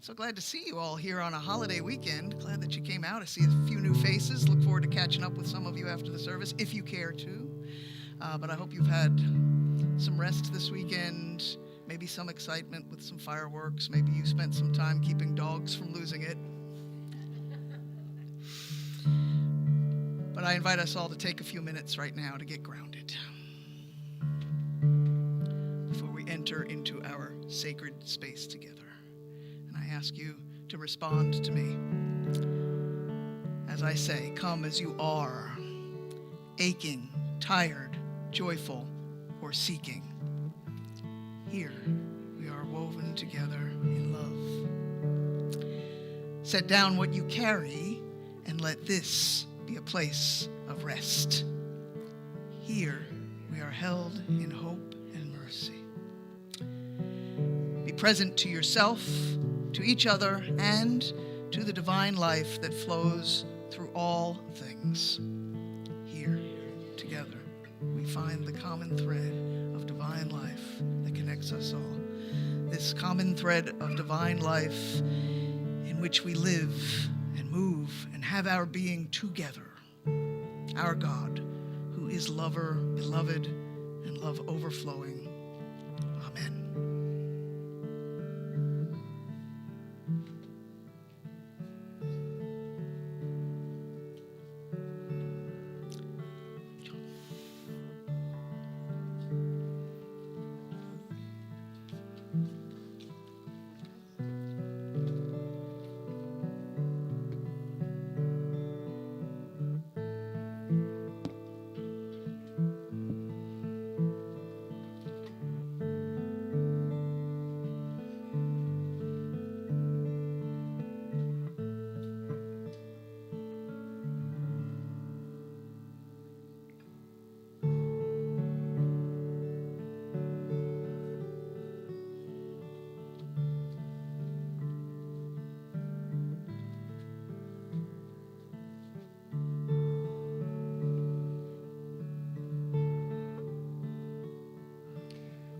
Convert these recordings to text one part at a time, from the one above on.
So glad to see you all here on a holiday weekend. Glad that you came out. I see a few new faces. Look forward to catching up with some of you after the service, if you care to. But I hope you've had some rest this weekend, maybe some excitement with some fireworks. Maybe you spent some time keeping dogs from losing it. But I invite us all to take a few minutes right now to get grounded before we enter into our sacred space together. And I ask you to respond to me as I say, come as you are, aching, tired, joyful, or seeking. Here we are woven together in love. Set down what you carry and let this be a place of rest. Here we are held in hope and mercy. Be present to yourself, to each other, and to the divine life that flows through all things. Here, together, we find the common thread of divine life that connects us all. This common thread of divine life in which we live and move and have our being together. Our God, who is lover, beloved, and love overflowing. Amen.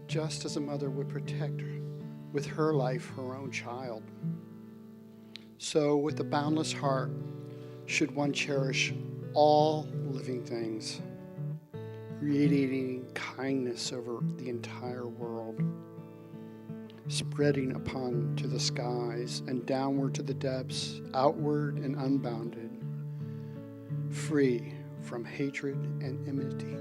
Just as a mother would protect with her life her own child, so with a boundless heart should one cherish all living things, radiating kindness over the entire world, spreading upon to the skies and downward to the depths, outward and unbounded, free from hatred and enmity.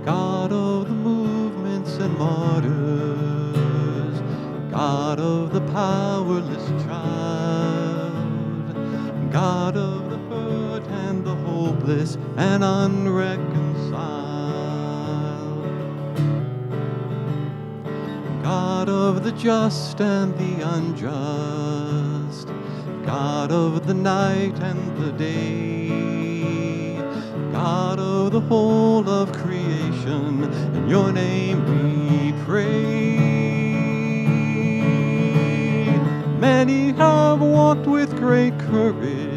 God of the movements and martyrs, God of the powerless child, God of the hurt and the hopeless and unreconciled, God of the just and the unjust, God of the night and the day, God of the whole of creation, in your name we pray. Many have walked with great courage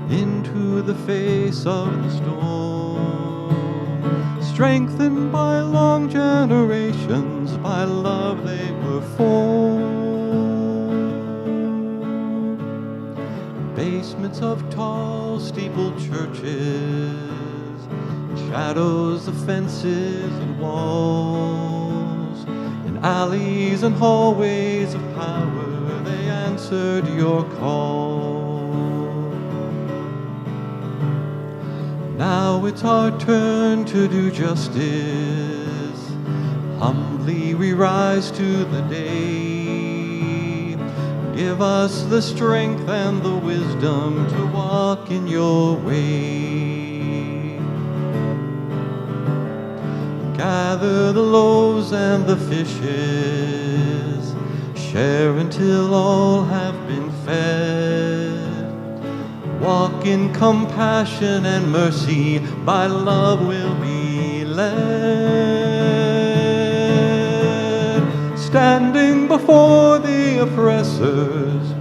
into the face of the storm. strengthened by long generations, by love they were formed. Basements of tall steepled churches, shadows of fences and walls, in alleys and hallways of power, they answered your call. Now it's our turn to do justice. Humbly we rise to the day. Give us the strength and the wisdom to walk in your way. Gather the loaves and the fishes, share until all have been fed. Walk in compassion and mercy, by love will be led. Standing before the oppressors,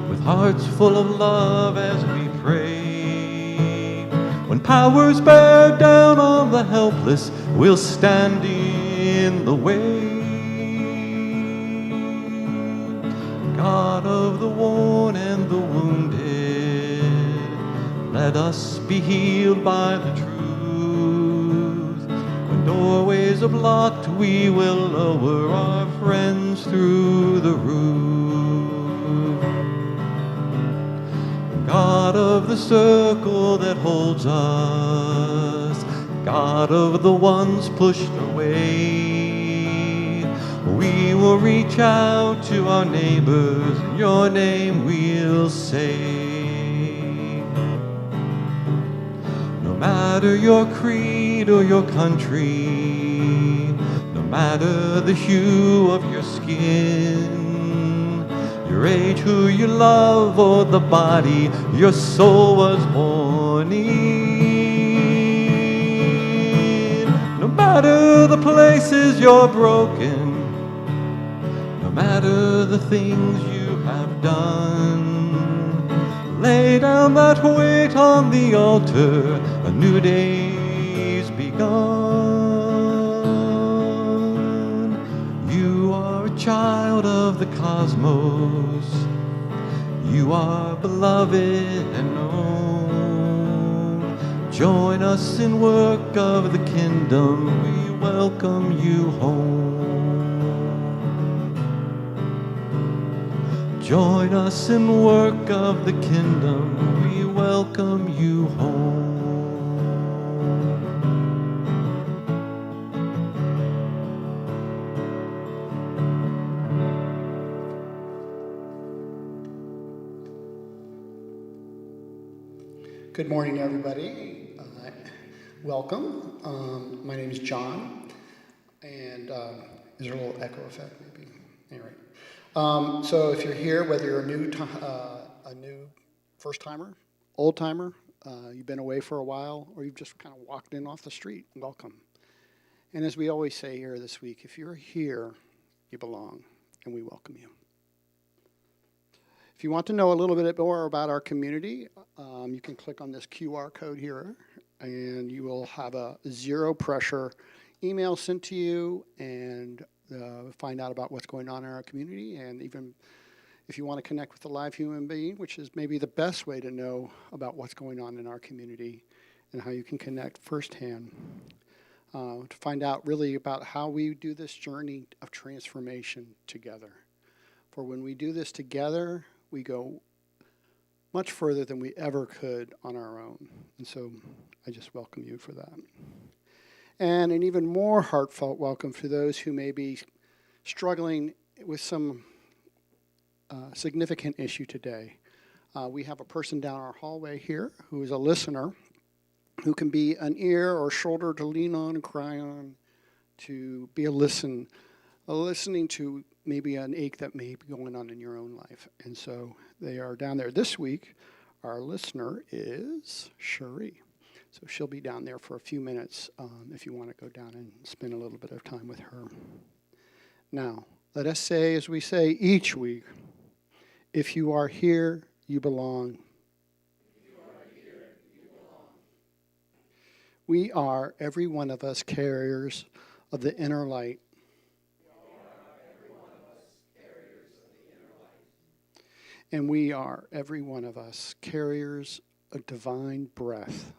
with hearts full of love as we pray. When powers bear down on the helpless, we'll stand in the way. God of the worn and the wounded, let us be healed by the truth. When doorways are blocked, we will lower our friends through the roof. God of the circle that holds us, God of the ones pushed away, we will reach out to our neighbors, in your name we'll say. No matter your creed or your country, no matter the hue of your skin, your age, who you love, or the body your soul was born in. No matter the places you're broken, no matter the things you have done, lay down that weight on the altar, a new day's begun. You are a child of the cosmos, you are beloved and known. Join us in work of the kingdom, we welcome you home. Join us in work of the kingdom, we welcome you home. Good morning, everybody. Welcome. My name is John, and is there a little echo effect, maybe? Anyway, so if you're here, whether you're a new first timer, old timer, you've been away for a while, or you've just kind of walked in off the street, welcome. And as we always say here this week, if you're here, you belong, and we welcome you. If you want to know a little bit more about our community, you can click on this QR code here, and you will have a zero pressure email sent to you, and find out about what's going on in our community. And even if you want to connect with a live human being, which is maybe the best way to know about what's going on in our community and how you can connect firsthand, to find out really about how we do this journey of transformation together. For when we do this together, we go much further than we ever could on our own. And so I just welcome you for that. And an even more heartfelt welcome for those who may be struggling with some significant issue today. We have a person down our hallway here who is a listener, who can be an ear or shoulder to lean on and cry on, to be a listening to maybe an ache that may be going on in your own life. And so they are down there. This week, our listener is Cherie. So she'll be down there for a few minutes if you want to go down and spend a little bit of time with her. Now, let us say, as we say each week, if you are here, you belong. We are, every one of us, carriers of the inner light. And we are, every one of us, carriers of divine breath.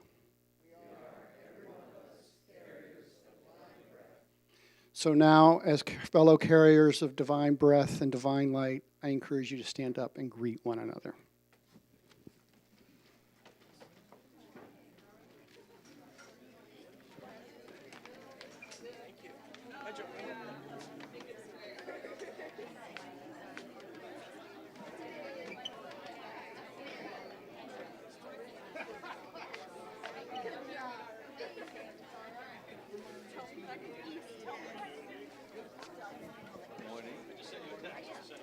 So now, as fellow carriers of divine breath and divine light, I encourage you to stand up and greet one another.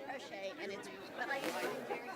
Crochet, and it's, but I used to do very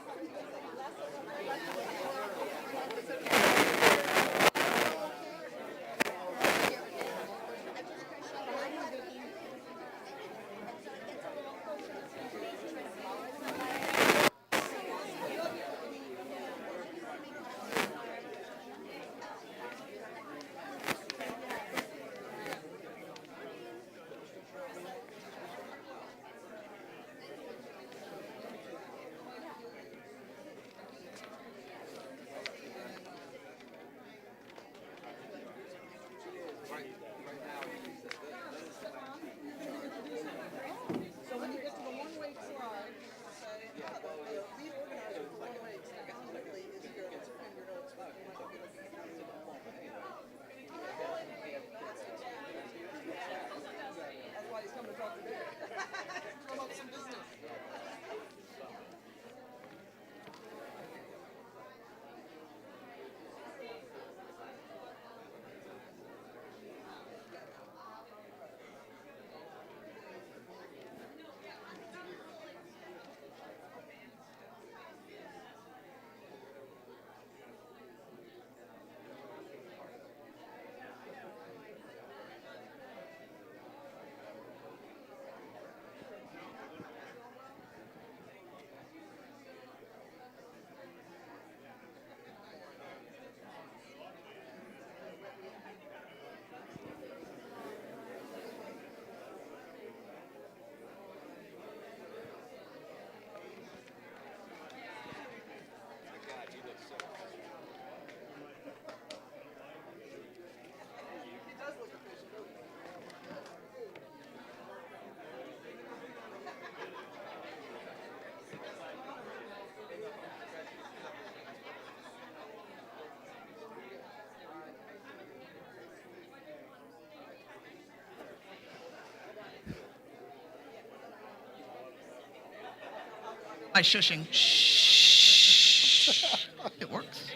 My shushing. Shh. It works.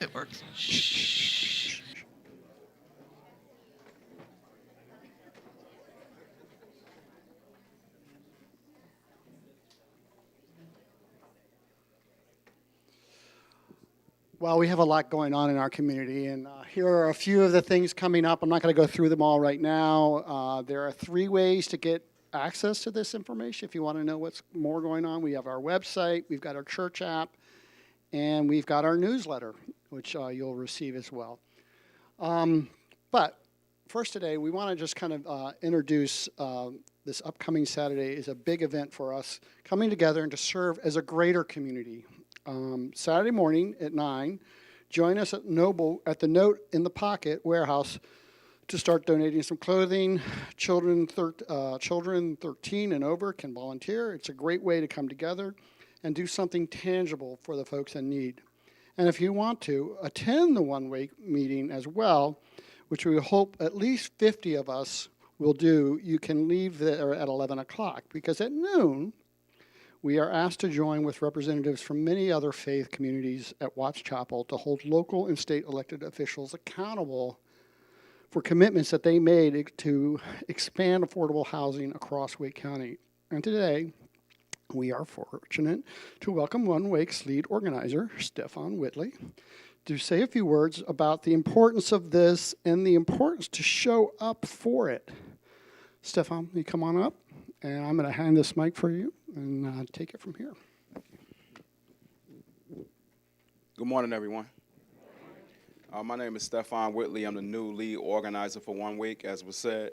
It works. Shh. Well, we have a lot going on in our community, and here are a few of the things coming up. I'm not going to go through them all right now. There are 3 ways to get access to this information if you want to know what's more going on. We have our website, we've got our church app, and we've got our newsletter, which you'll receive as well. But first today, we want to just kind of introduce this upcoming Saturday is a big event for us, coming together and to serve as a greater community. Saturday morning at 9, join us at Noble at the Note in the Pocket warehouse to start donating some clothing. Children 13 and over can volunteer. It's a great way to come together and do something tangible for the folks in need. And if you want to, attend the one-way meeting as well, which we hope at least 50 of us will do. You can leave there at 11 o'clock, because at noon, we are asked to join with representatives from many other faith communities at Watts Chapel to hold local and state elected officials accountable for commitments that they made to expand affordable housing across Wake County. And today, we are fortunate to welcome One Wake's lead organizer, Stefan Whitley, to say a few words about the importance of this and the importance to show up for it. Stefan, you come on up, and I'm going to hand this mic for you and take it from here. Good morning, everyone. My name is Stefan Whitley. I'm the new lead organizer for One Week, as was said.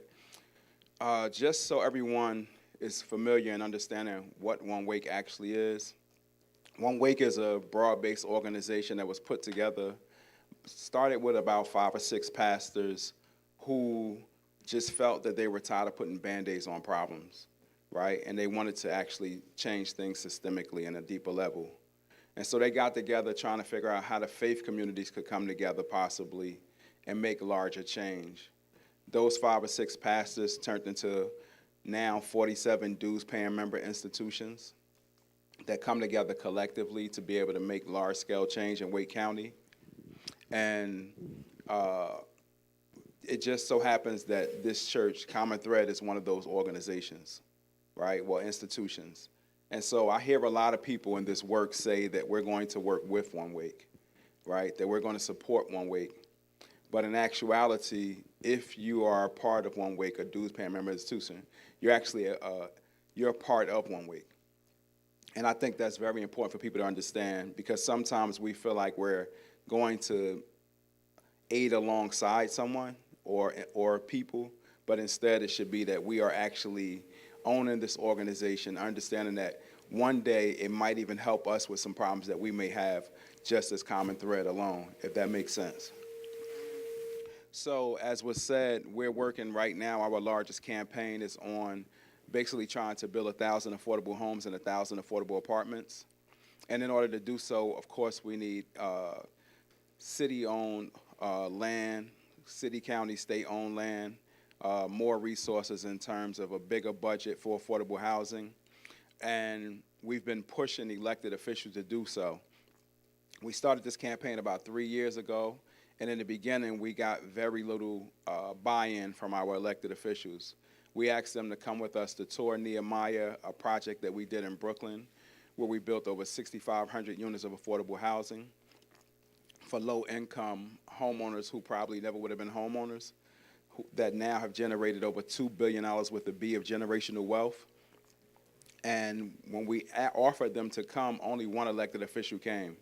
Just so everyone is familiar and understanding what One Wake actually is, One Wake is a broad-based organization that was put together, started with about 5 or 6 pastors who just felt that they were tired of putting Band-Aids on problems, right? And they wanted to actually change things systemically in a deeper level. And so they got together trying to figure out how the faith communities could come together possibly and make larger change. Those 5 or 6 pastors turned into now 47 dues-paying member institutions that come together collectively to be able to make large-scale change in Wake County. And it just so happens that this church, Common Thread, is one of those organizations, right? Well, institutions. And so I hear a lot of people in this work say that we're going to work with One Wake, right? That we're going to support One Wake. But in actuality, if you are a part of One Wake, a dues-paying member institution, you're actually you're a part of One Wake. And I think that's very important for people to understand, because sometimes we feel like we're going to aid alongside someone or people, but instead it should be that we are actually owning this organization, understanding that one day it might even help us with some problems that we may have just as Common Thread alone, if that makes sense. So as was said, we're working right now, our largest campaign is on basically trying to build 1,000 affordable homes and 1,000 affordable apartments. And in order to do so, of course, we need city-owned land, city, county, state-owned land, more resources in terms of a bigger budget for affordable housing. And we've been pushing elected officials to do so. We started this campaign about 3 years ago, and in the beginning, we got very little buy-in from our elected officials. We asked them to come with us to tour Nehemiah, a project that we did in Brooklyn, where we built over 6,500 units of affordable housing for low-income homeowners who probably never would have been homeowners, that now have generated over $2 billion worth of generational wealth. And when we offered them to come, only one elected official came.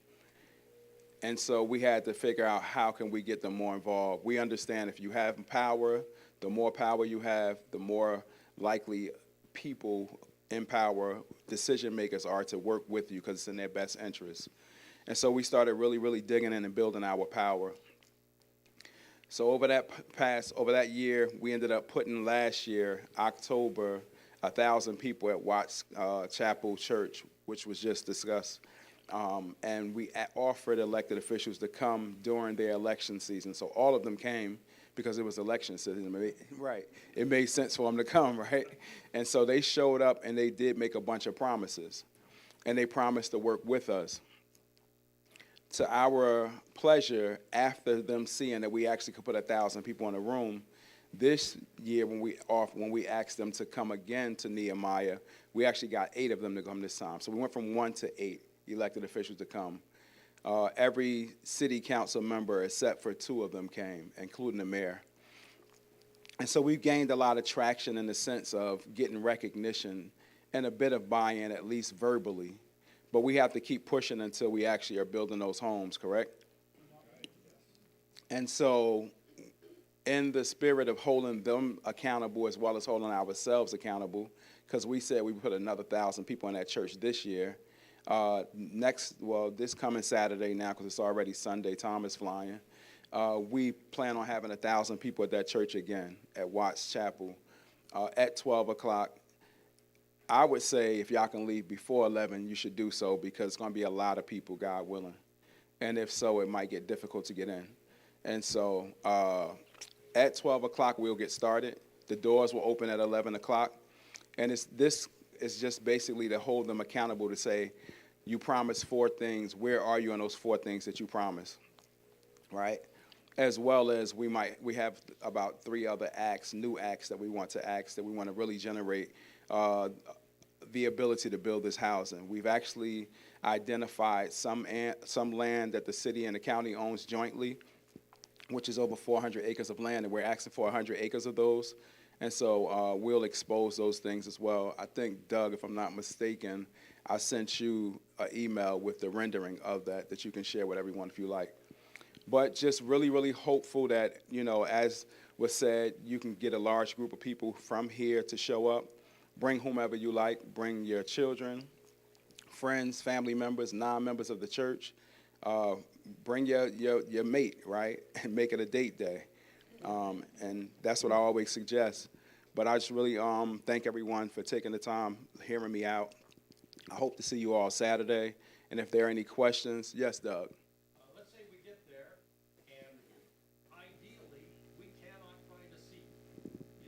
And so we had to figure out how can we get them more involved. We understand if you have power, the more power you have, the more likely people in power, decision makers are to work with you because it's in their best interest. And so we started really digging in and building our power. So over that year, we ended up putting last year, October, 1,000 people at Watts Chapel Church, which was just discussed. And we offered elected officials to come during their election season. So all of them came because it was election season, right? It made sense for them to come, right? And so they showed up and they did make a bunch of promises. And they promised to work with us. To our pleasure, after them seeing that we actually could put 1,000 people in a room, this year when we asked them to come again to Nehemiah, we actually got 8 of them to come this time. So we went from 1 to 8 elected officials to come. Every city council member except for 2 of them came, including the mayor. And so we've gained a lot of traction in the sense of getting recognition and a bit of buy-in, at least verbally. But we have to keep pushing until we actually are building those homes, correct? And so in the spirit of holding them accountable as well as holding ourselves accountable, because we said we would put another 1,000 people in that church this year, this coming Saturday now, because it's already Sunday, Tom is flying, we plan on having 1,000 people at that church again, at Watts Chapel, at 12 o'clock. I would say if y'all can leave before 11, you should do so, because it's going to be a lot of people, God willing. And if so, it might get difficult to get in. And so at 12 o'clock, we'll get started. The doors will open at 11 o'clock. And this is just basically to hold them accountable, to say, you promised 4 things. Where are you on those 4 things that you promised, right? As well as we have about 3 other acts, new acts that we want to really generate the ability to build this housing. We've actually identified some land that the city and the county owns jointly, which is over 400 acres of land, and we're asking for 100 acres of those. And so we'll expose those things as well. I think, Doug, if I'm not mistaken, I sent you an email with the rendering of that you can share with everyone if you like. But just really, really hopeful that, as was said, you can get a large group of people from here to show up. Bring whomever you like. Bring your children, friends, family members, non-members of the church. Bring your mate, right, and make it a date day. And that's what I always suggest. But I just really thank everyone for taking the time, hearing me out. I hope to see you all Saturday. And if there are any questions, yes, Doug. Let's say we get there, and ideally, we cannot find a seat.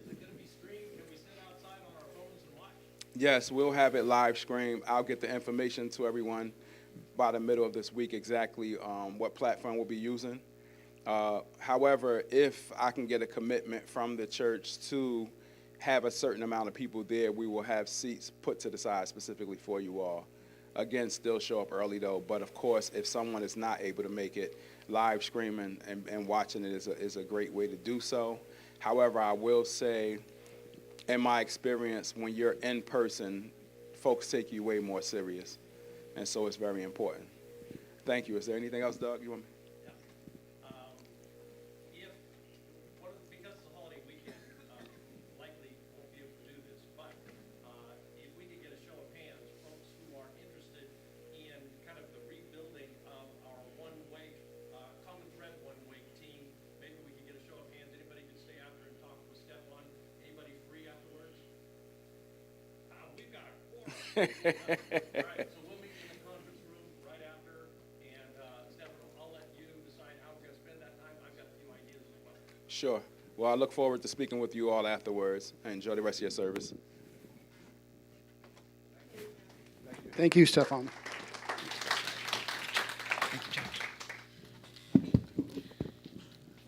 Is it going to be streamed? Can we sit outside on our phones and watch? Yes, we'll have it live streamed. I'll get the information to everyone by the middle of this week exactly what platform we'll be using. However, if I can get a commitment from the church to have a certain amount of people there, we will have seats put to the side specifically for you all. Again, still show up early though, but of course, if someone is not able to make it, live streaming and watching it is a great way to do so. However, I will say, in my experience, when you're in person, folks take you way more serious, and so it's very important. Thank you. Is there anything else, Doug, you want me? Because it's a holiday weekend, likely won't be able to do this, but if we could get a show of hands, folks who are interested in kind of the rebuilding of our one-wake, common thread one-wake team, maybe we could get a show of hands. Anybody could stay after and talk with Stefan. Anybody free afterwards? We've got a quorum. All right, so we'll meet in the conference room right after, and Stefan, I'll let you decide how we're going to spend that time. I've got a few ideas as well. Sure. Well, I look forward to speaking with you all afterwards. Enjoy the rest of your service. Thank you, Stefan. Thank you, Judge.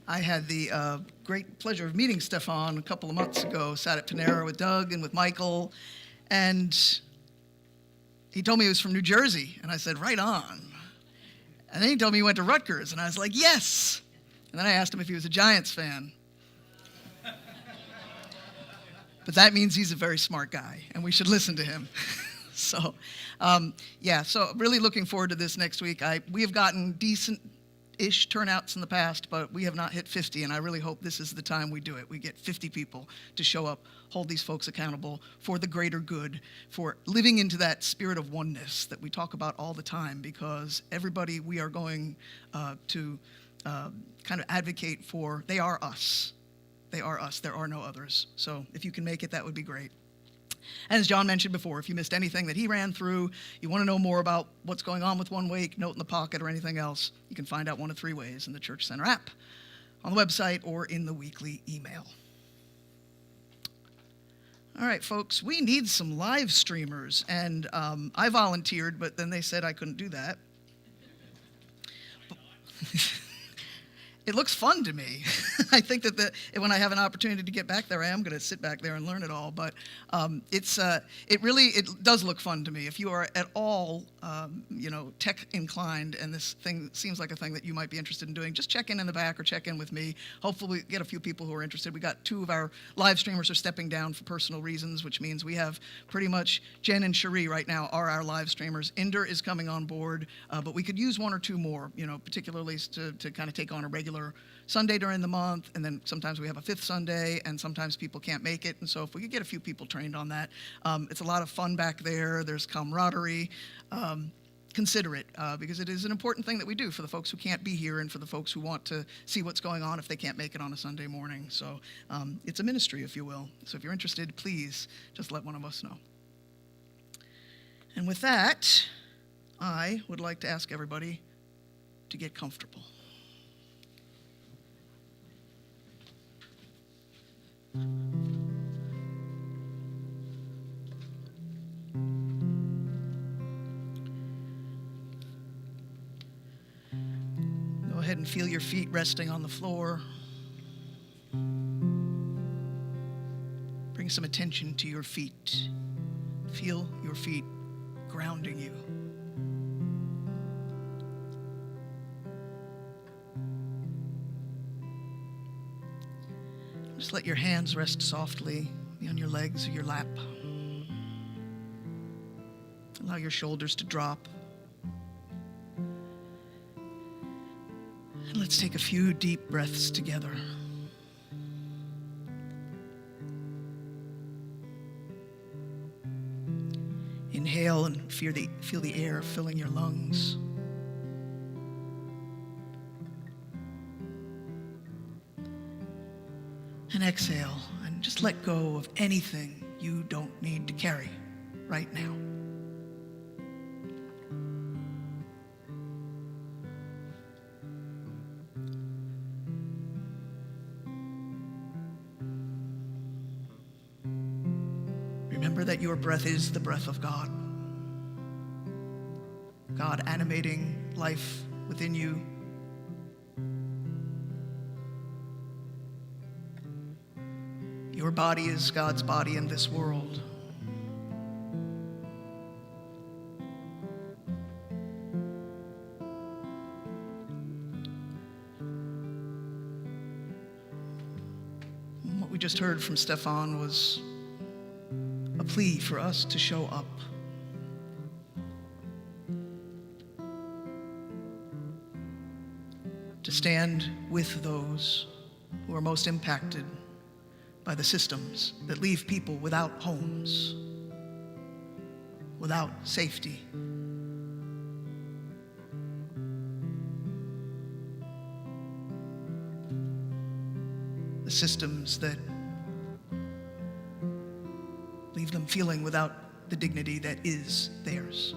I had the great pleasure of meeting Stefan a couple of months ago. Sat at Panera with Doug and with Michael, and he told me he was from New Jersey, and I said, right on. And then he told me he went to Rutgers, and I was like, yes. And then I asked him if he was a Giants fan. But that means he's a very smart guy, and we should listen to him. So really looking forward to this next week. We have gotten decent-ish turnouts in the past, but we have not hit 50, and I really hope this is the time we do it. We get 50 people to show up, hold these folks accountable for the greater good, for living into that spirit of oneness that we talk about all the time, because everybody we are going to kind of advocate for, they are us. They are us. There are no others. So if you can make it, that would be great. And as John mentioned before, if you missed anything that he ran through, you want to know more about what's going on with One Wake, Note in the Pocket, or anything else, you can find out one of three ways: in the Church Center app, on the website, or in the weekly email. All right, folks, we need some live streamers, and I volunteered, but then they said I couldn't do that. It looks fun to me. I think that when I have an opportunity to get back there, I am going to sit back there and learn it all. But it does look fun to me. If you are at all, tech inclined, and this thing seems like a thing that you might be interested in doing, just check in the back or check in with me. Hopefully, we get a few people who are interested. We got 2 of our live streamers are stepping down for personal reasons, which means we have pretty much Jen and Cherie right now are our live streamers. Inder is coming on board, but we could use 1 or 2 more, particularly to kind of take on a regular Sunday during the month, and then sometimes we have a 5th Sunday, and sometimes people can't make it. And so if we could get a few people trained on that, it's a lot of fun back there. There's camaraderie. Consider it, because it is an important thing that we do for the folks who can't be here and for the folks who want to see what's going on if they can't make it on a Sunday morning. So it's a ministry, if you will. So if you're interested, please just let one of us know. And with that, I would like to ask everybody to get comfortable. Go ahead and feel your feet resting on the floor. Bring some attention to your feet. Feel your feet grounding you. Just let your hands rest softly on your legs or your lap. Allow your shoulders to drop. And Let's take a few deep breaths together. Inhale and feel the air filling your lungs. And exhale and just let go of anything you don't need to carry right now. Remember that your breath is the breath of God. God animating life within you. Your body is God's body in this world. And what we just heard from Stefan was a plea for us to show up. To stand with those who are most impacted by the systems that leave people without homes, without safety. The systems that leave them feeling without the dignity that is theirs.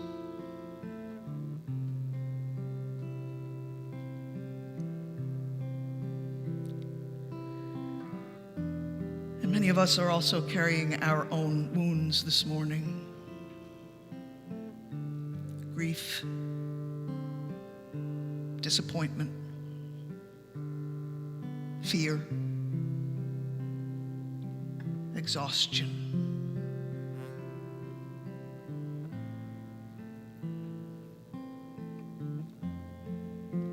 Many of us are also carrying our own wounds this morning. Grief, disappointment, fear, exhaustion.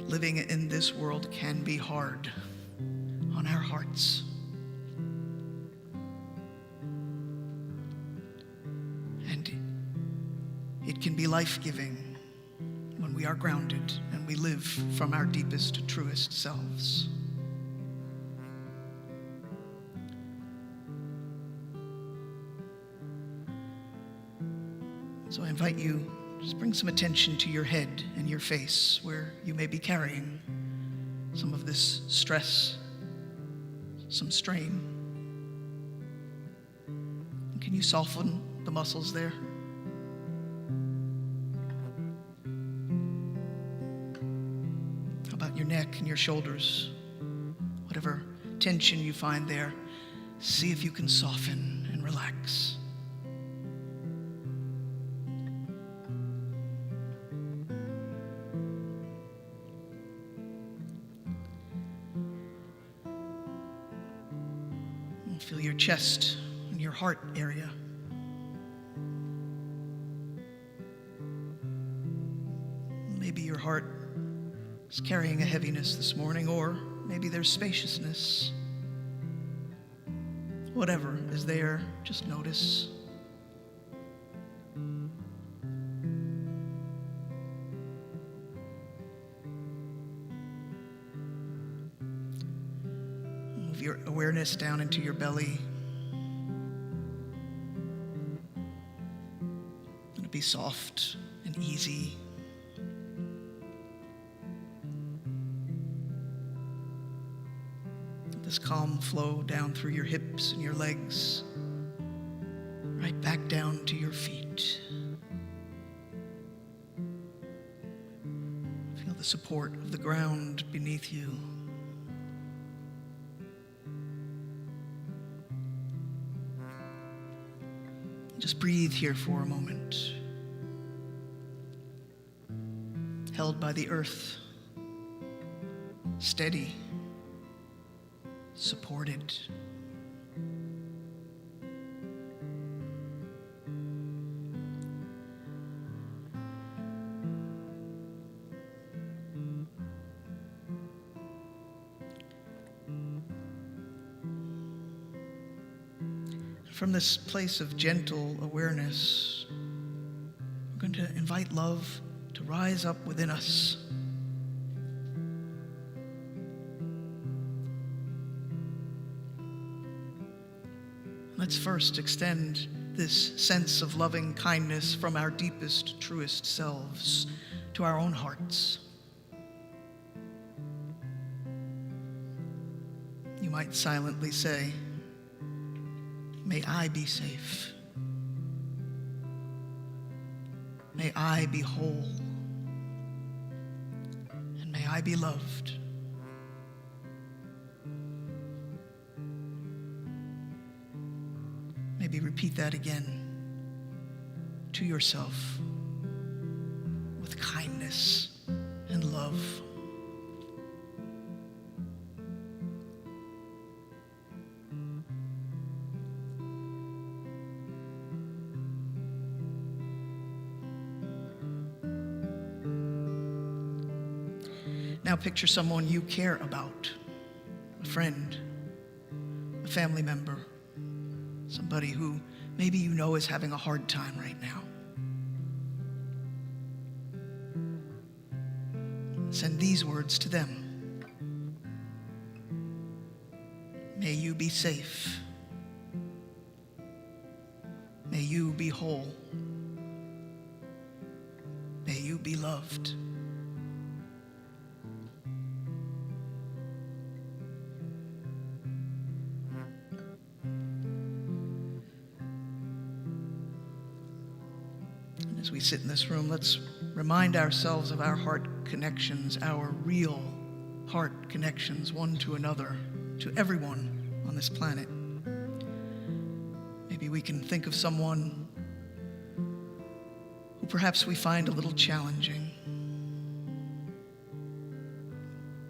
Living in this world can be hard on our hearts. It can be life-giving when we are grounded and we live from our deepest, truest selves. So I invite you, just bring some attention to your head and your face where you may be carrying some of this stress, some strain. Can you soften the muscles there? Your neck and your shoulders, whatever tension you find there, see if you can soften and relax. And feel your chest and your heart area. Maybe your heart is carrying a heaviness this morning, or maybe there's spaciousness. Whatever is there, just notice. Move your awareness down into your belly. It'll be soft and easy. This calm flow down through your hips and your legs, right back down to your feet. Feel the support of the ground beneath you. Just breathe here for a moment, held by the earth, steady, supported. From this place of gentle awareness, we're going to invite love to rise up within us. Let's first extend this sense of loving kindness from our deepest, truest selves to our own hearts. You might silently say, "May I be safe. May I be whole. And may I be loved." Maybe repeat that again to yourself with kindness and love. Now picture someone you care about, a friend, a family member, somebody who maybe you know is having a hard time right now. Send these words to them. May you be safe. May you be whole. May you be loved. As we sit in this room, let's remind ourselves of our heart connections, our real heart connections, one to another, to everyone on this planet. Maybe we can think of someone who perhaps we find a little challenging.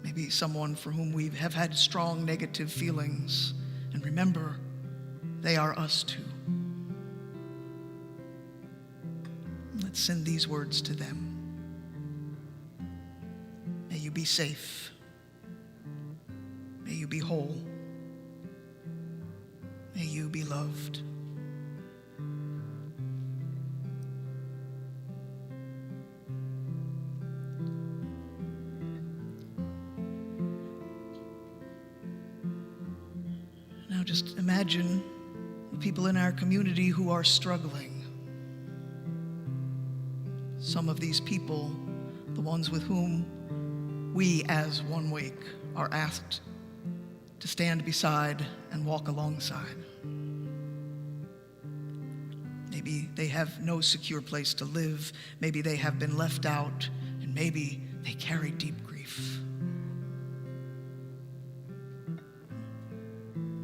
Maybe someone for whom we have had strong negative feelings. And remember, they are us too. Let's send these words to them. May you be safe. May you be whole. May you be loved. Now just imagine the people in our community who are struggling. Some of these people, the ones with whom we as One Wake are asked to stand beside and walk alongside. Maybe they have no secure place to live. Maybe they have been left out, and maybe they carry deep grief.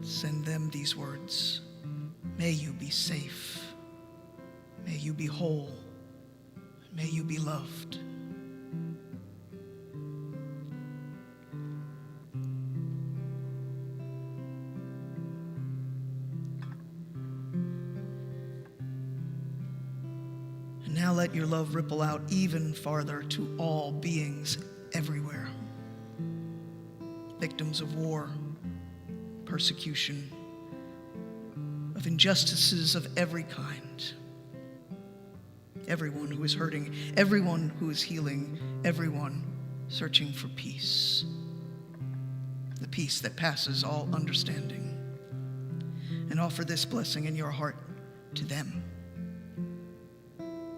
Send them these words. May you be safe. May you be whole. May you be loved. And now let your love ripple out even farther to all beings everywhere. Victims of war, persecution, of injustices of every kind. Everyone who is hurting, everyone who is healing, everyone searching for peace. The peace that passes all understanding. And offer this blessing in your heart to them.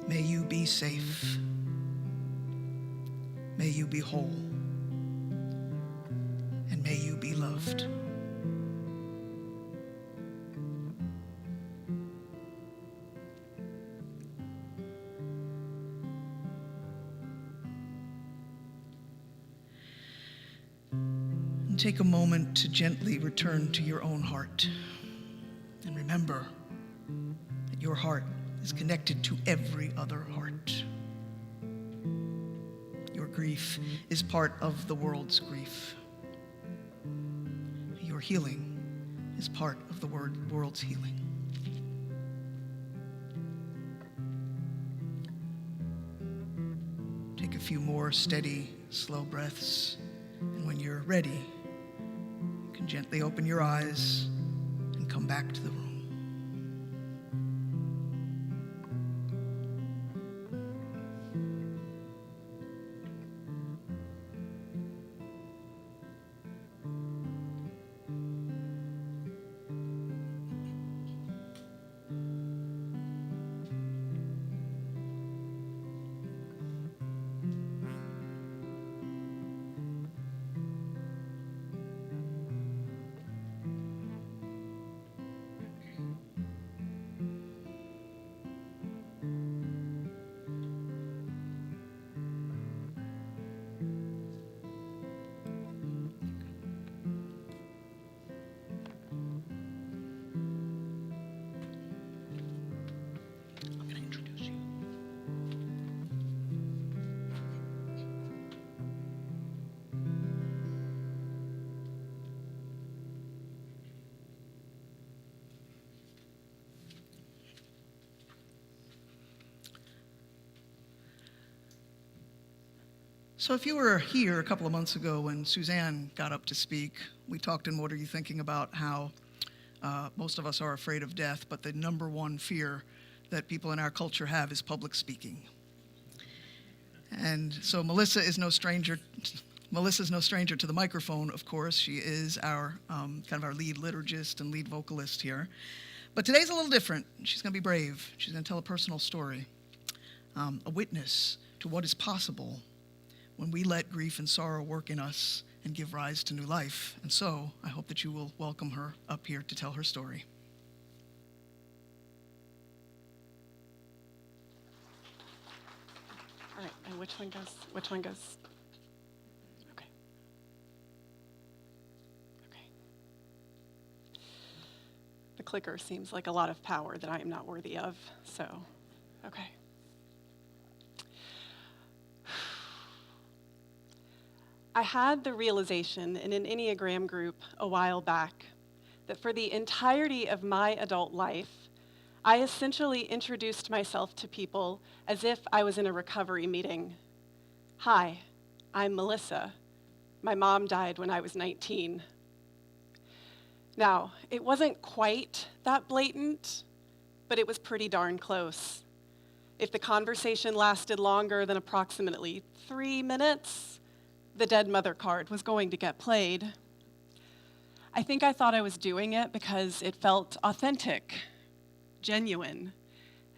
May you be safe. May you be whole. And may you be loved. Take a moment to gently return to your own heart. And remember that your heart is connected to every other heart. Your grief is part of the world's grief. Your healing is part of the world's healing. Take a few more steady, slow breaths. And when you're ready, gently open your eyes and come back to the room. So if you were here a couple of months ago when Suzanne got up to speak, we talked in What Are You Thinking About how most of us are afraid of death, but the number one fear that people in our culture have is public speaking. And so Melissa's no stranger to the microphone, of course. She is our kind of our lead liturgist and lead vocalist here. But today's a little different. She's going to be brave. She's going to tell a personal story, a witness to what is possible when we let grief and sorrow work in us and give rise to new life. And so I hope that you will welcome her up here to tell her story. All right, and which one goes? Okay. Okay. The clicker seems like a lot of power that I am not worthy of, so, okay. I had the realization in an Enneagram group a while back that for the entirety of my adult life, I essentially introduced myself to people as if I was in a recovery meeting. Hi, I'm Melissa. My mom died when I was 19. Now, it wasn't quite that blatant, but it was pretty darn close. If the conversation lasted longer than approximately 3 minutes, the dead mother card was going to get played. I think I thought I was doing it because it felt authentic, genuine,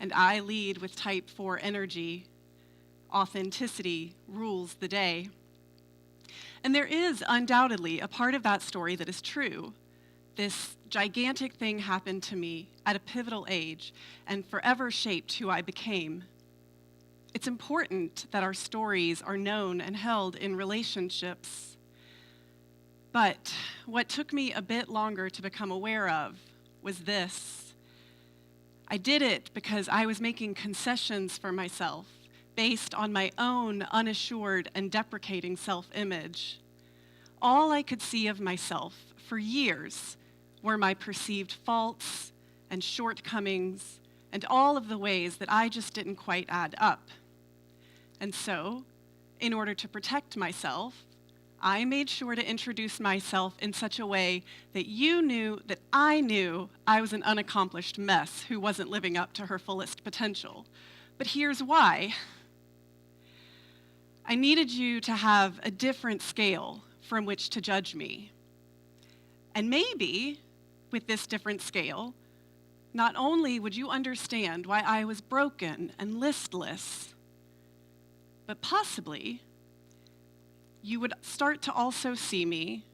and I lead with type 4 energy. Authenticity rules the day. And there is undoubtedly a part of that story that is true. This gigantic thing happened to me at a pivotal age and forever shaped who I became. It's important that our stories are known and held in relationships. But what took me a bit longer to become aware of was this. I did it because I was making concessions for myself based on my own unassured and deprecating self-image. All I could see of myself for years were my perceived faults and shortcomings and all of the ways that I just didn't quite add up. And so, in order to protect myself, I made sure to introduce myself in such a way that you knew that I knew I was an unaccomplished mess who wasn't living up to her fullest potential. But here's why. I needed you to have a different scale from which to judge me. And maybe, with this different scale, not only would you understand why I was broken and listless, but possibly you would start to also see me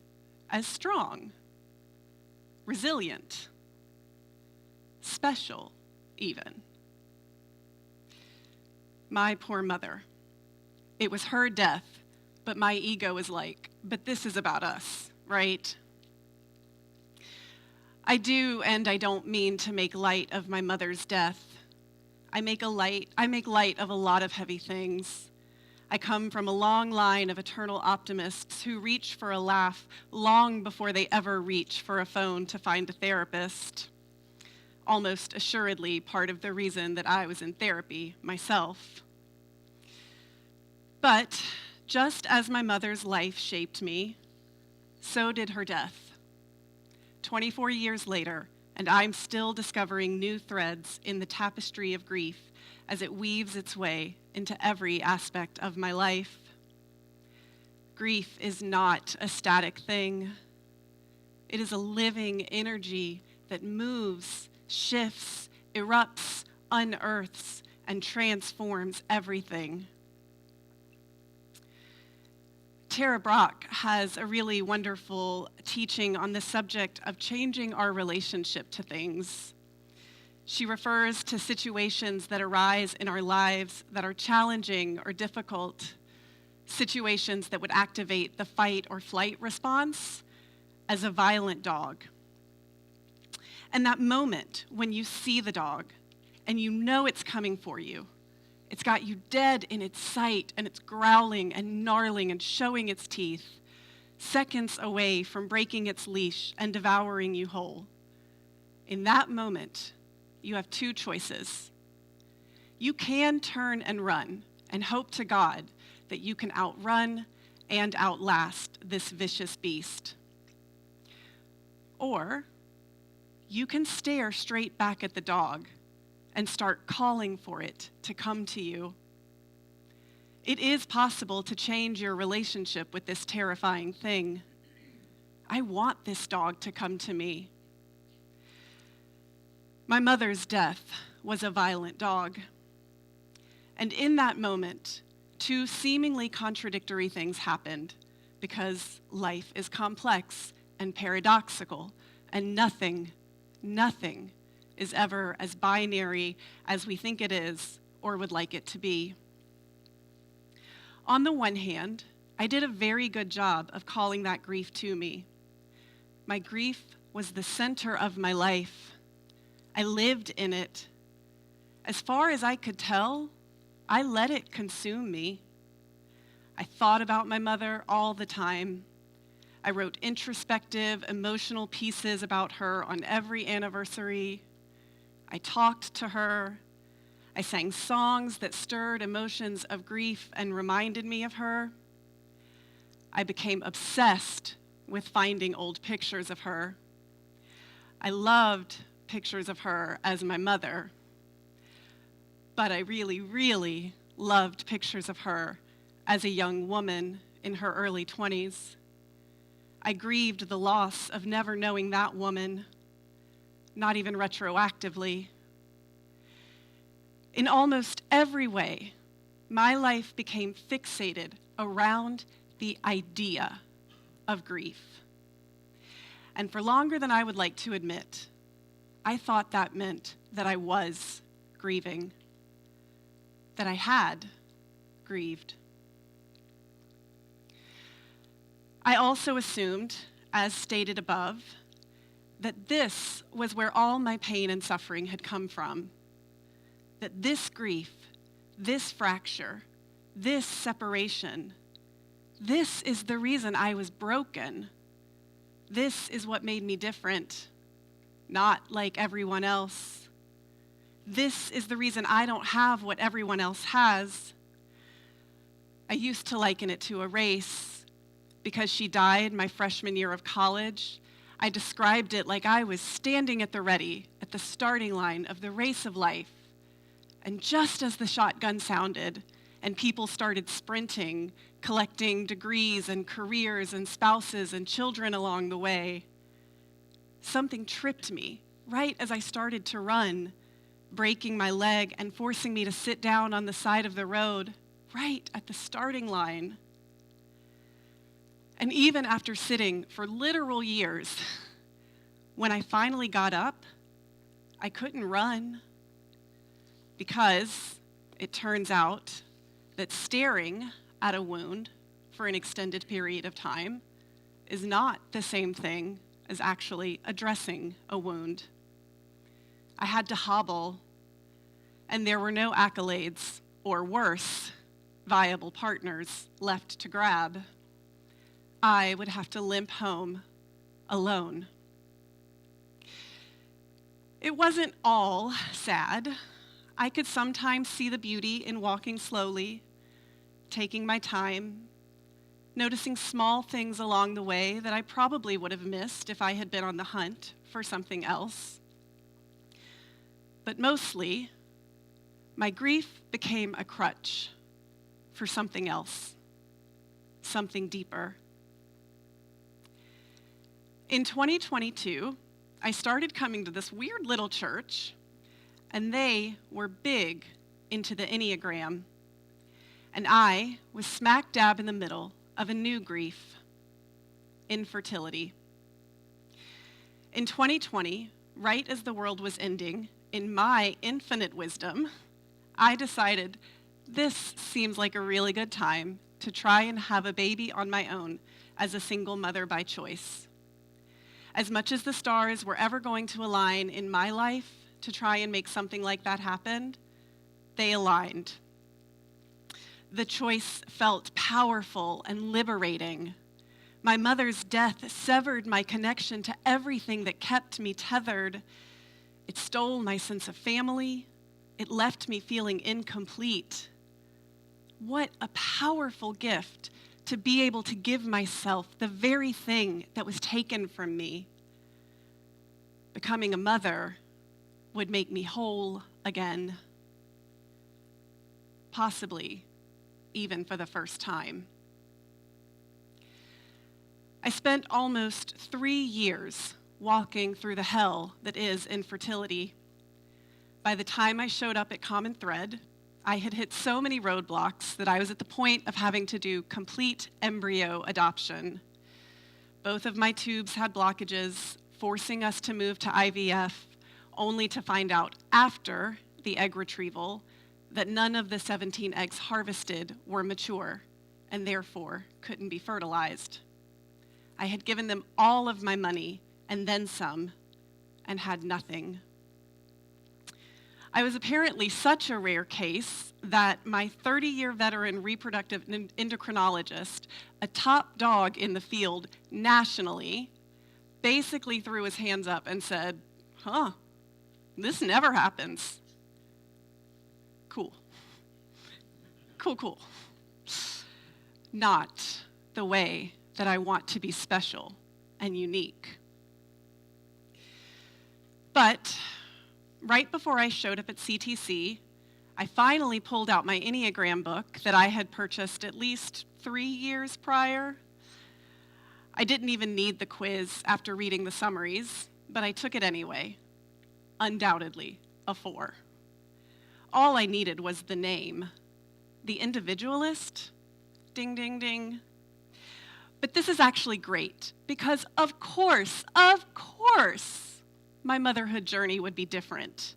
as strong, resilient, special even. My poor mother. It was her death, but my ego is like, but this is about us, right? I do and I don't mean to make light of my mother's death. I make light of a lot of heavy things. I come from a long line of eternal optimists who reach for a laugh long before they ever reach for a phone to find a therapist. Almost assuredly part of the reason that I was in therapy myself. But just as my mother's life shaped me, so did her death. 24 years later, and I'm still discovering new threads in the tapestry of grief as it weaves its way into every aspect of my life. Grief is not a static thing. It is a living energy that moves, shifts, erupts, unearths, and transforms everything. Tara Brock has a really wonderful teaching on the subject of changing our relationship to things. She refers to situations that arise in our lives that are challenging or difficult, situations that would activate the fight or flight response as a violent dog. And that moment when you see the dog and you know it's coming for you, it's got you dead in its sight and it's growling and gnarling and showing its teeth, seconds away from breaking its leash and devouring you whole. In that moment, you have two choices. You can turn and run and hope to God that you can outrun and outlast this vicious beast. Or you can stare straight back at the dog and start calling for it to come to you. It is possible to change your relationship with this terrifying thing. I want this dog to come to me. My mother's death was a violent dog. And in that moment, two seemingly contradictory things happened, because life is complex and paradoxical, and nothing is ever as binary as we think it is or would like it to be. On the one hand, I did a very good job of calling that grief to me. My grief was the center of my life. I lived in it. As far as I could tell, I let it consume me. I thought about my mother all the time. I wrote introspective, emotional pieces about her on every anniversary. I talked to her. I sang songs that stirred emotions of grief and reminded me of her. I became obsessed with finding old pictures of her. I loved pictures of her as my mother, but I really loved pictures of her as a young woman in her early 20s. I grieved the loss of never knowing that woman, not even retroactively. In almost every way, my life became fixated around the idea of grief. And for longer than I would like to admit, I thought that meant that I was grieving, that I had grieved. I also assumed, as stated above, that this was where all my pain and suffering had come from. That this grief, this fracture, this separation, this is the reason I was broken. This is what made me different, not like everyone else. This is the reason I don't have what everyone else has. I used to liken it to a race. Because she died my freshman year of college, I described it like I was standing at the ready, at the starting line of the race of life. And just as the shotgun sounded and people started sprinting, collecting degrees and careers and spouses and children along the way, something tripped me right as I started to run, breaking my leg and forcing me to sit down on the side of the road, right at the starting line. And even after sitting for literal years, when I finally got up, I couldn't run. Because it turns out that staring at a wound for an extended period of time is not the same thing as actually addressing a wound. I had to hobble, and there were no accolades, or worse, viable partners left to grab. I would have to limp home alone. It wasn't all sad. I could sometimes see the beauty in walking slowly, taking my time, noticing small things along the way that I probably would have missed if I had been on the hunt for something else. But mostly, my grief became a crutch for something else, something deeper. In 2022, I started coming to this weird little church, and they were big into the Enneagram. And I was smack dab in the middle of a new grief, infertility. In 2020, right as the world was ending, in my infinite wisdom, I decided this seems like a really good time to try and have a baby on my own as a single mother by choice. As much as the stars were ever going to align in my life to try and make something like that happen, they aligned. The choice felt powerful and liberating. My mother's death severed my connection to everything that kept me tethered. It stole my sense of family. It left me feeling incomplete. What a powerful gift to be able to give myself the very thing that was taken from me. Becoming a mother would make me whole again, possibly even for the first time. I spent almost 3 years walking through the hell that is infertility. By the time I showed up at Common Thread, I had hit so many roadblocks that I was at the point of having to do complete embryo adoption. Both of my tubes had blockages, forcing us to move to IVF, only to find out after the egg retrieval that none of the 17 eggs harvested were mature and therefore couldn't be fertilized. I had given them all of my money and then some and had nothing. I was apparently such a rare case that my 30-year veteran reproductive endocrinologist, a top dog in the field nationally, basically threw his hands up and said, this never happens. Cool. Cool. Not the way that I want to be special and unique. But right before I showed up at CTC, I finally pulled out my Enneagram book that I had purchased at least 3 years prior. I didn't even need the quiz after reading the summaries, but I took it anyway. Undoubtedly a 4. All I needed was the name. The Individualist? Ding, ding, ding. But this is actually great because of course, my motherhood journey would be different.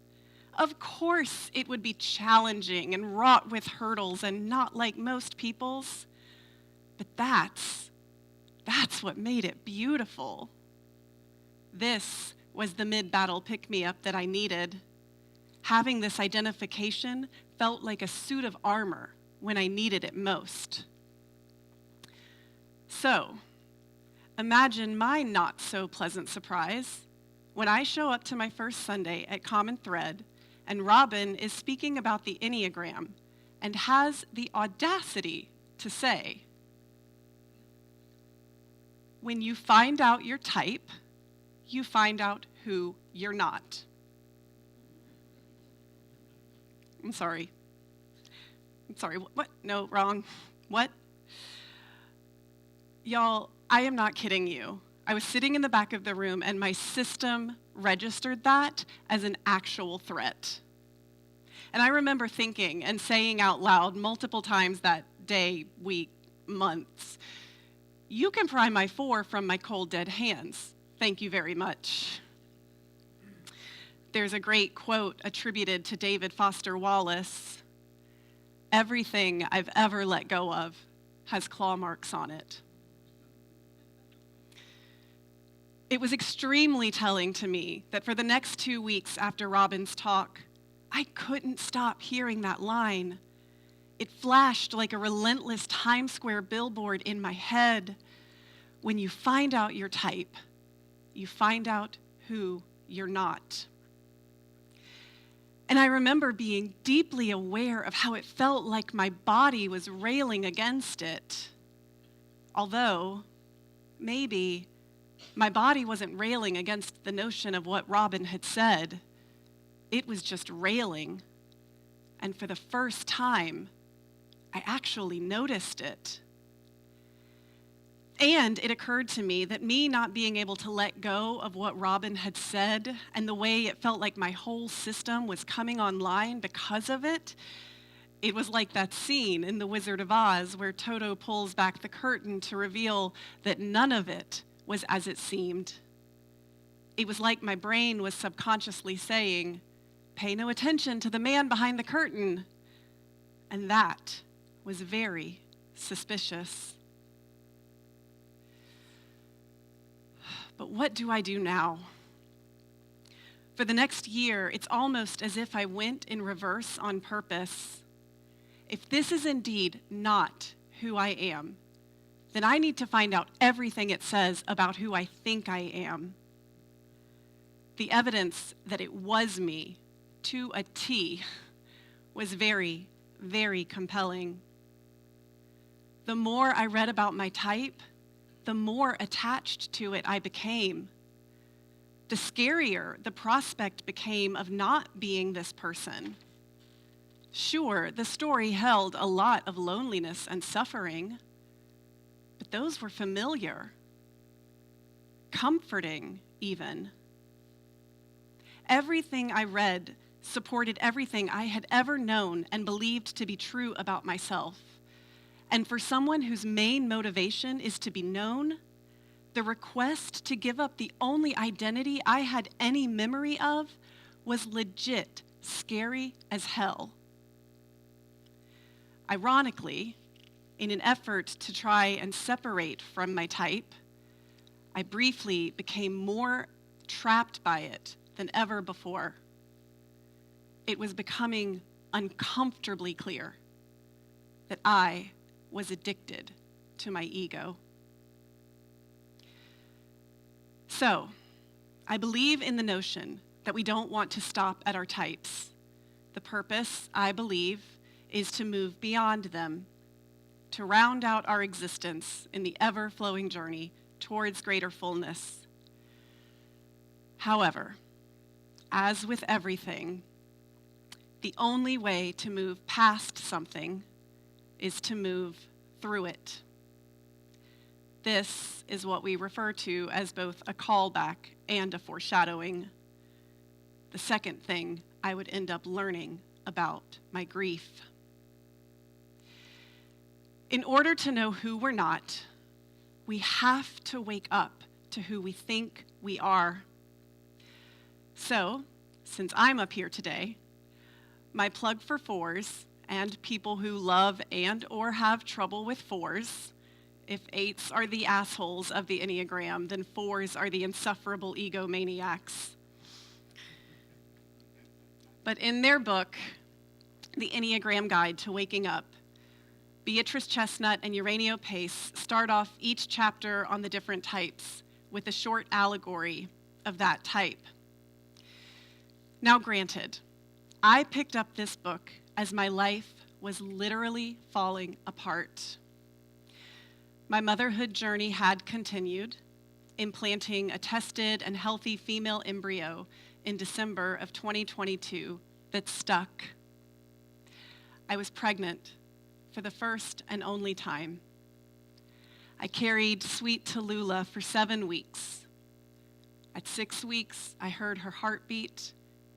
Of course, it would be challenging and wrought with hurdles and not like most people's. But that's what made it beautiful. This was the mid-battle pick-me-up that I needed. Having this identification felt like a suit of armor when I needed it most. So, imagine my not-so-pleasant surprise when I show up to my first Sunday at Common Thread and Robin is speaking about the Enneagram and has the audacity to say, when you find out your type, you find out who you're not. I'm sorry. What? No, wrong. What? Y'all, I am not kidding you. I was sitting in the back of the room and my system registered that as an actual threat. And I remember thinking and saying out loud multiple times that day, week, months, you can pry my 4 from my cold, dead hands. Thank you very much. There's a great quote attributed to David Foster Wallace. Everything I've ever let go of has claw marks on it. It was extremely telling to me that for the next 2 weeks after Robin's talk, I couldn't stop hearing that line. It flashed like a relentless Times Square billboard in my head. When you find out your type, you find out who you're not. And I remember being deeply aware of how it felt like my body was railing against it. Although, maybe my body wasn't railing against the notion of what Robin had said. It was just railing. And for the first time, I actually noticed it. And it occurred to me that me not being able to let go of what Robin had said and the way it felt like my whole system was coming online because of it, it was like that scene in The Wizard of Oz where Toto pulls back the curtain to reveal that none of it was as it seemed. It was like my brain was subconsciously saying, pay no attention to the man behind the curtain. And that was very suspicious. But what do I do now? For the next year, it's almost as if I went in reverse on purpose. If this is indeed not who I am, then I need to find out everything it says about who I think I am. The evidence that it was me, to a T, was very, very compelling. The more I read about my type, the more attached to it I became. The scarier the prospect became of not being this person. Sure, the story held a lot of loneliness and suffering, but those were familiar, comforting even. Everything I read supported everything I had ever known and believed to be true about myself. And for someone whose main motivation is to be known, the request to give up the only identity I had any memory of was legit scary as hell. Ironically, in an effort to try and separate from my type, I briefly became more trapped by it than ever before. It was becoming uncomfortably clear that I was addicted to my ego. So, I believe in the notion that we don't want to stop at our types. The purpose, I believe, is to move beyond them, to round out our existence in the ever-flowing journey towards greater fullness. However, as with everything, the only way to move past something is to move through it. This is what we refer to as both a callback and a foreshadowing. The second thing I would end up learning about my grief. In order to know who we're not, we have to wake up to who we think we are. So, since I'm up here today, my plug for fours and people who love and or have trouble with fours. If eights are the assholes of the Enneagram, then fours are the insufferable egomaniacs. But in their book, The Enneagram Guide to Waking Up, Beatrice Chestnut and Uranio Pace start off each chapter on the different types with a short allegory of that type. Now granted, I picked up this book as my life was literally falling apart. My motherhood journey had continued, implanting a tested and healthy female embryo in December of 2022 that stuck. I was pregnant for the first and only time. I carried sweet Tallulah for 7 weeks. At 6 weeks, I heard her heartbeat,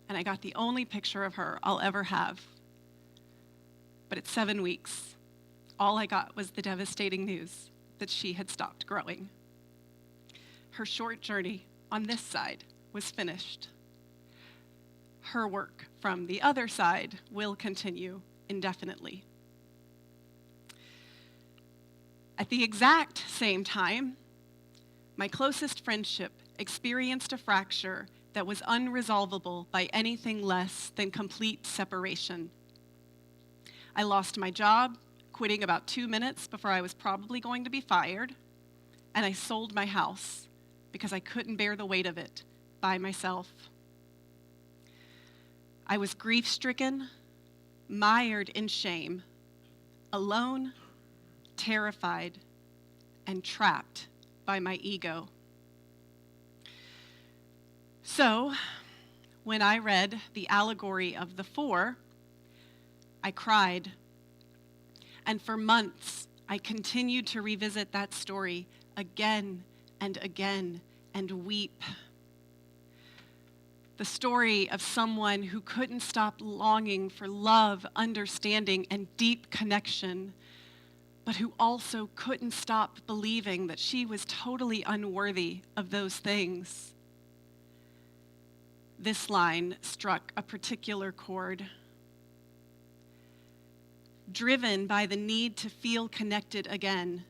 and I got the only picture of her I'll ever have. But at 7 weeks, all I got was the devastating news that she had stopped growing. Her short journey on this side was finished. Her work from the other side will continue indefinitely. At the exact same time, my closest friendship experienced a fracture that was unresolvable by anything less than complete separation. I lost my job, quitting about 2 minutes before I was probably going to be fired, and I sold my house because I couldn't bear the weight of it by myself. I was grief-stricken, mired in shame, alone, terrified, and trapped by my ego. So, when I read the allegory of the four, I cried. And for months, I continued to revisit that story again and again and weep. The story of someone who couldn't stop longing for love, understanding, and deep connection, but who also couldn't stop believing that she was totally unworthy of those things. This line struck a particular chord. Driven by the need to feel connected again,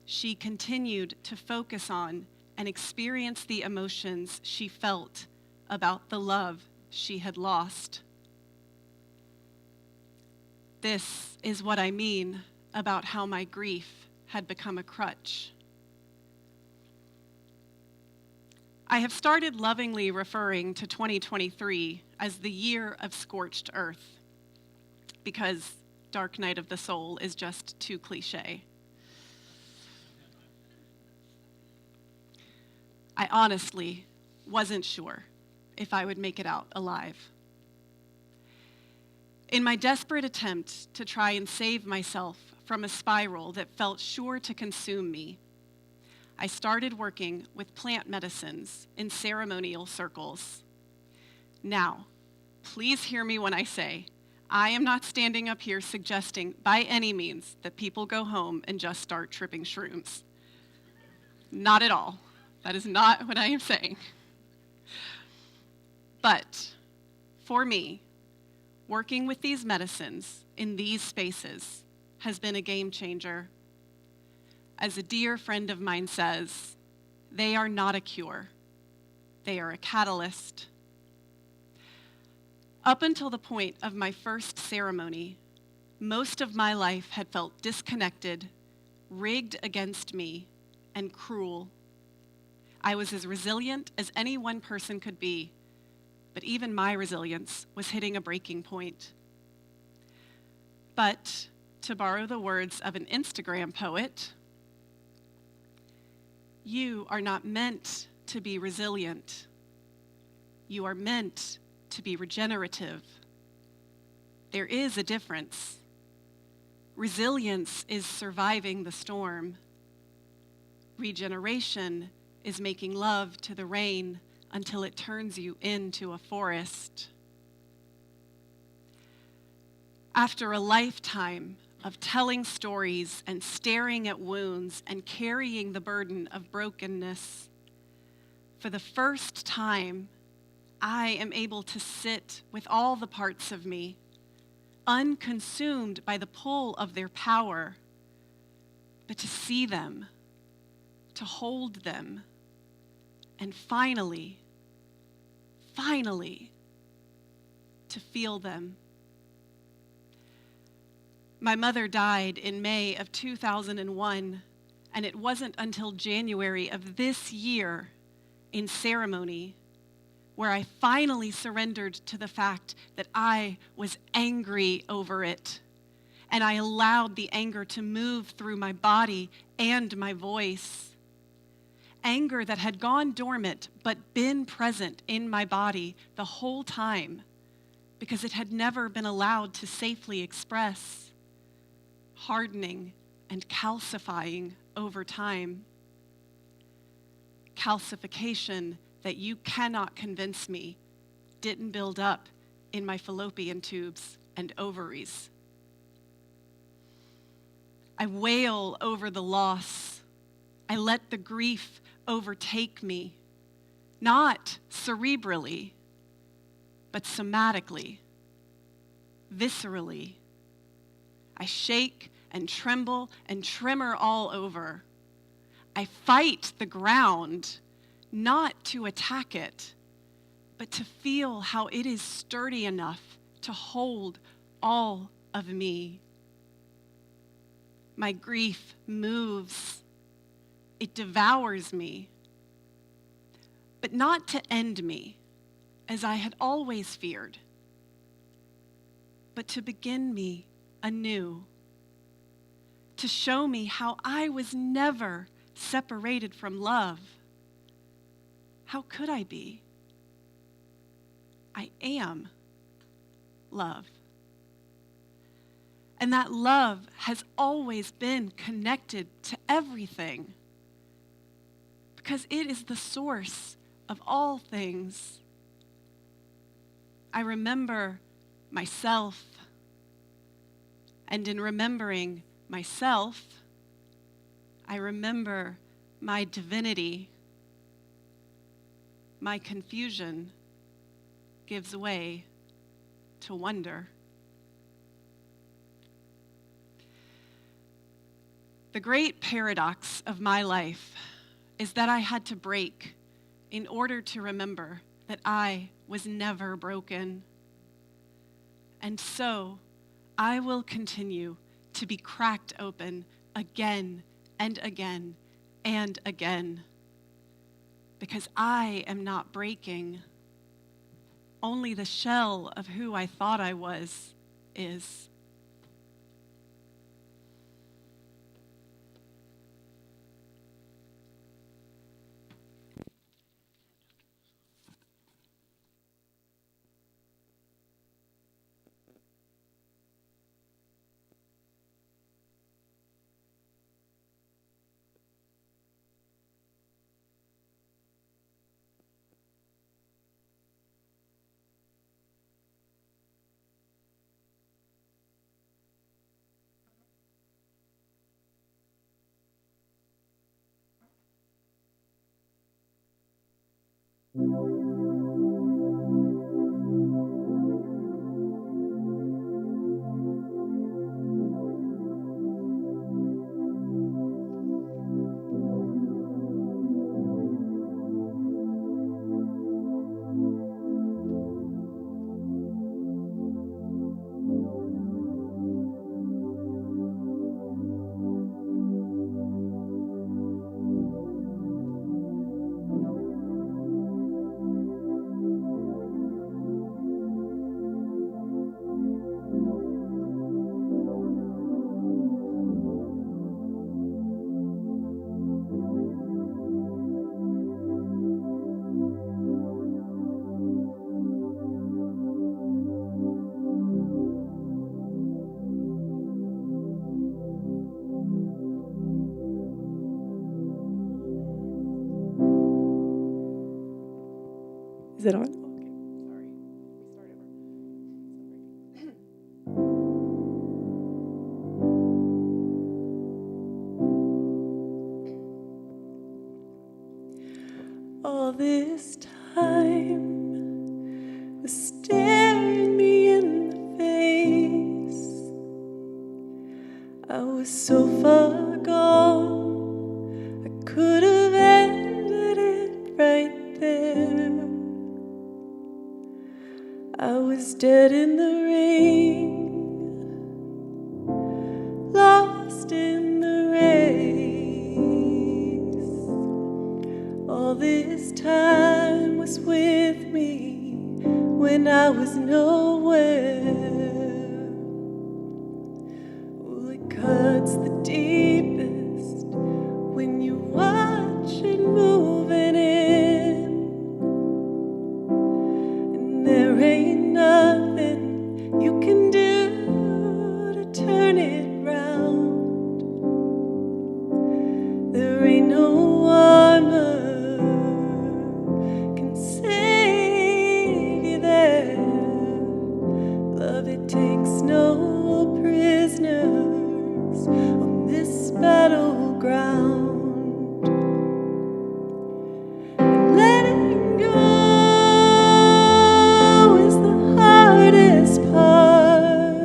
she continued to focus on and experience the emotions she felt about the love she had lost. This is what I mean about how my grief had become a crutch. I have started lovingly referring to 2023 as the year of scorched earth, because Dark Night of the Soul is just too cliche I honestly wasn't sure if I would make it out alive. In my desperate attempt to try and save myself from a spiral that felt sure to consume me, I started working with plant medicines in ceremonial circles. Now, please hear me when I say, I am not standing up here suggesting by any means that people go home and just start tripping shrooms. Not at all. That is not what I am saying. But for me, working with these medicines in these spaces has been a game changer. As a dear friend of mine says, they are not a cure. They are a catalyst. Up until the point of my first ceremony, most of my life had felt disconnected, rigged against me, and cruel. I was as resilient as any one person could be, but even my resilience was hitting a breaking point. But, to borrow the words of an Instagram poet, you are not meant to be resilient. You are meant to be regenerative. There is a difference. Resilience is surviving the storm. Regeneration is making love to the rain until it turns you into a forest. After a lifetime of telling stories and staring at wounds and carrying the burden of brokenness, for the first time, I am able to sit with all the parts of me, unconsumed by the pull of their power, but to see them, to hold them, and finally, to feel them. My mother died in May of 2001, and it wasn't until January of this year in ceremony where I finally surrendered to the fact that I was angry over it, and I allowed the anger to move through my body and my voice. Anger that had gone dormant but been present in my body the whole time because it had never been allowed to safely express, hardening and calcifying over time. Calcification that you cannot convince me didn't build up in my fallopian tubes and ovaries. I wail over the loss. I let the grief overtake me, not cerebrally, but somatically, viscerally. I shake and tremble and tremor all over. I fight the ground, not to attack it, but to feel how it is sturdy enough to hold all of me. My grief moves. It devours me, but not to end me, as I had always feared, but to begin me anew, to show me how I was never separated from love. How could I be? I am love. And that love has always been connected to everything, because it is the source of all things. I remember myself, and in remembering myself, I remember my divinity. My confusion gives way to wonder. The great paradox of my life is that I had to break in order to remember that I was never broken. And so I will continue to be cracked open again and again and again, because I am not breaking. Only the shell of who I thought I was is. Is it on? Okay, sorry. We start over. All this time was staring me in the face. I was so far gone, I could have ended it right there. I was dead in the rain, lost in the race. All this time was with me when I was nowhere. Oh, it cuts the deepest when you watch it moving in, and there ain't nothing you can do to turn it round. There ain't no armor can save you there. Love, it takes no prisoners on this battleground. And letting go is the hardest part.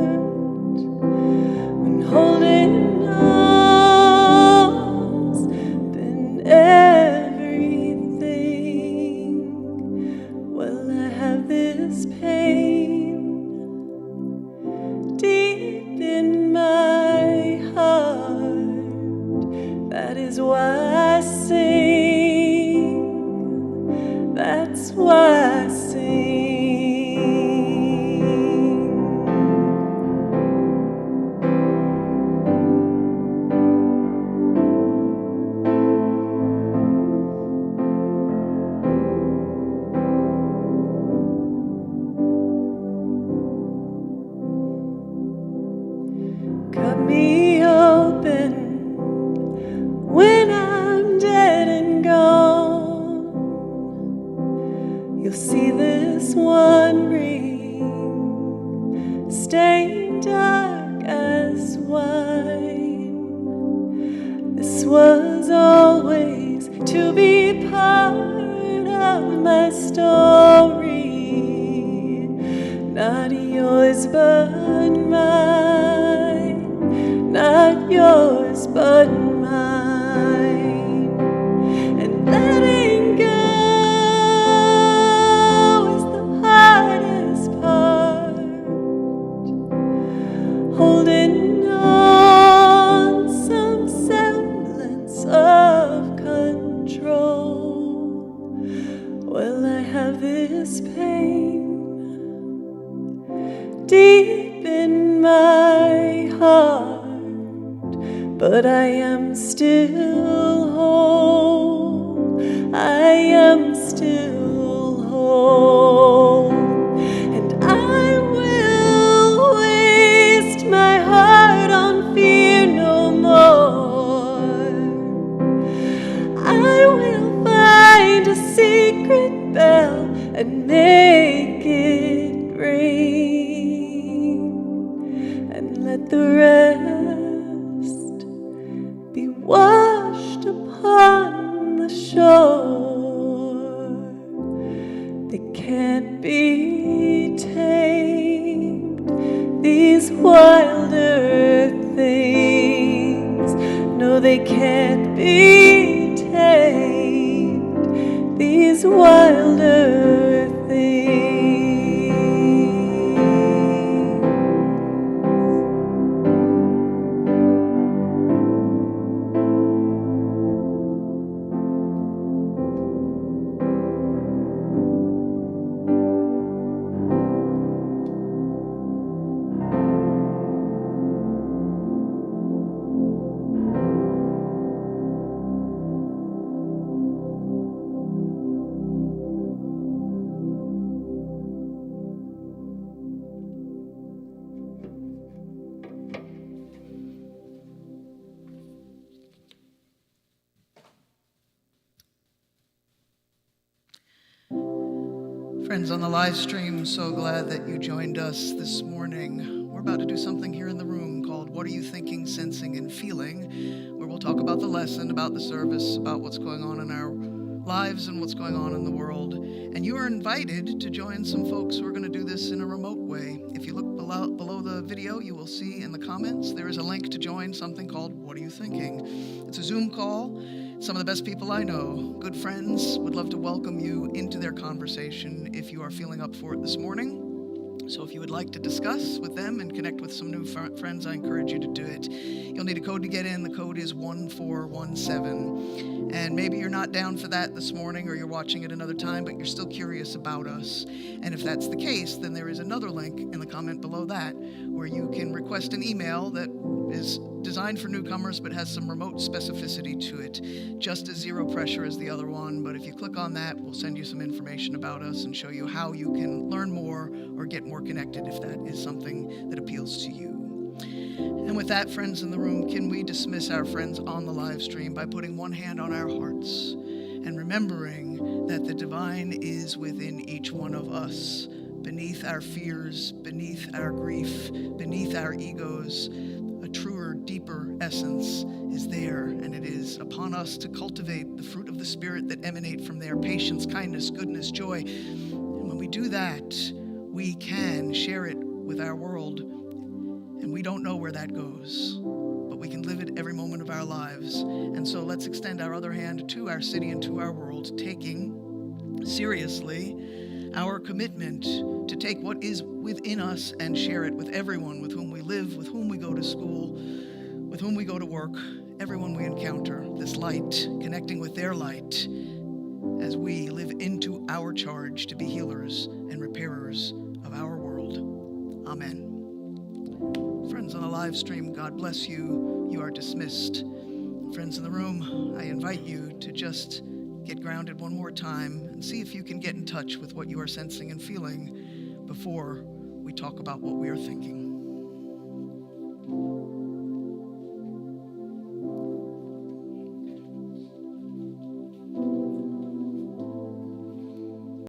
When holding on's been everything. Well, I have this pain deep in my heart. That is why I sing. That's why I sing. Cut me open when I'm dead and gone. You'll see this one ring stained dark as wine. This was always to be part of my story, not yours but mine, not yours but mine. And letting go is the hardest part. Holding on some semblance of control. Well, I have this pain deep in my heart, but I am still whole. I am still whole. And I will waste my heart on fear no more. I will find a secret bell and make it ring, and let the rest be washed upon the shore. They can't be tamed, these wilder things. No, they can't be tamed, these wilder things. Friends on the live stream, so glad that you joined us this morning. We're about to do something here in the room called What Are You Thinking, Sensing, and Feeling, where we'll talk about the lesson, about the service, about what's going on in our lives and what's going on in the world. And you are invited to join some folks who are going to do this in a remote way. If you look below the video, you will see in the comments there is a link to join something called What Are You Thinking? It's a Zoom call. Some of the best people I know, good friends, would love to welcome you into their conversation if you are feeling up for it this morning. So if you would like to discuss with them and connect with some new friends, I encourage you to do it. You'll need a code to get in. The code is 1417. And maybe you're not down for that this morning, or you're watching it another time, but you're still curious about us. And if that's the case, then there is another link in the comment below that where you can request an email that is designed for newcomers but has some remote specificity to it, just as zero pressure as the other one. But if you click on that, we'll send you some information about us and show you how you can learn more or get more connected if that is something that appeals to you. And with that, friends in the room, can we dismiss our friends on the live stream by putting one hand on our hearts and remembering that the divine is within each one of us, beneath our fears, beneath our grief, beneath our egos. A truer, deeper essence is there, and it is upon us to cultivate the fruit of the Spirit that emanate from there: patience, kindness, goodness, joy. And when we do that, we can share it with our world. And we don't know where that goes, but we can live it every moment of our lives. And so let's extend our other hand to our city and to our world, taking seriously our commitment to take what is within us and share it with everyone with whom we live, with whom we go to school, with whom we go to work, everyone we encounter. This light, connecting with their light as we live into our charge to be healers and repairers of our world. Amen. Friends on the live stream, God bless you. You are dismissed. Friends in the room, I invite you to just get grounded one more time and see if you can get in touch with what you are sensing and feeling before we talk about what we are thinking.